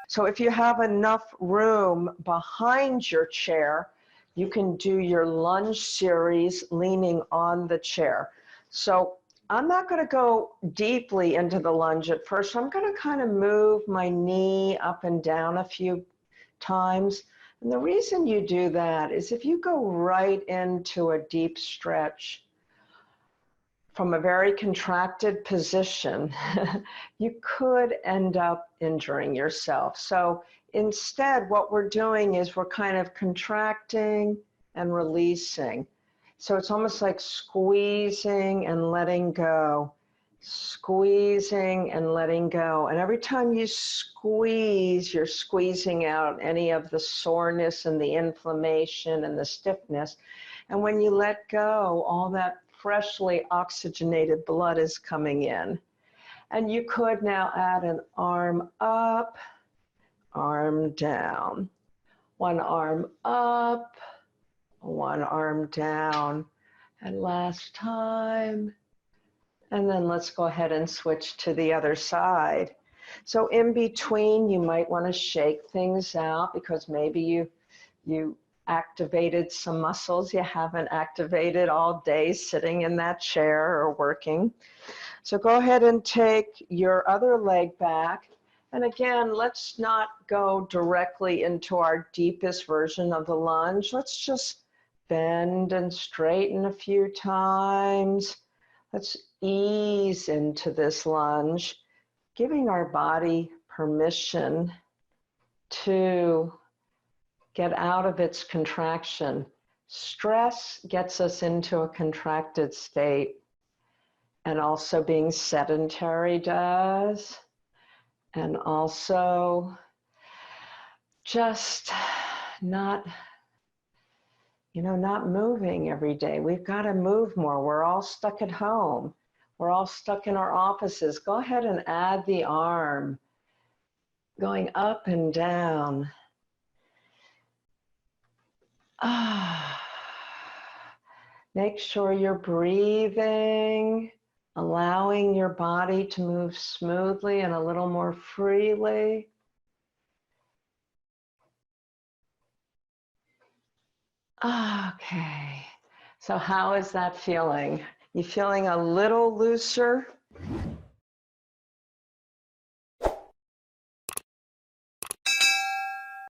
So if you have enough room behind your chair, you can do your lunge series leaning on the chair. So I'm not going to go deeply into the lunge at first. I'm going to kind of move my knee up and down a few times. And the reason you do that is if you go right into a deep stretch from a very contracted position, you could end up injuring yourself. So instead, what we're doing is we're kind of contracting and releasing. So it's almost like squeezing and letting go, squeezing and letting go. And every time you squeeze, you're squeezing out any of the soreness and the inflammation and the stiffness. And when you let go, all that freshly oxygenated blood is coming in. And you could now add an arm up, arm down. One arm up, one arm down. And last time. And then let's go ahead and switch to the other side. So in between, you might want to shake things out because maybe you activated some muscles you haven't activated all day sitting in that chair or working. So go ahead and take your other leg back. And again, let's not go directly into our deepest version of the lunge. Let's just bend and straighten a few times. Let's ease into this lunge, giving our body permission to get out of its contraction. Stress gets us into a contracted state, and also being sedentary does, and also just not moving every day. We've got to move more. We're all stuck at home. We're all stuck in our offices. Go ahead and add the arm, going up and down. Make sure you're breathing, allowing your body to move smoothly and a little more freely. Okay, so how is that feeling? You feeling a little looser?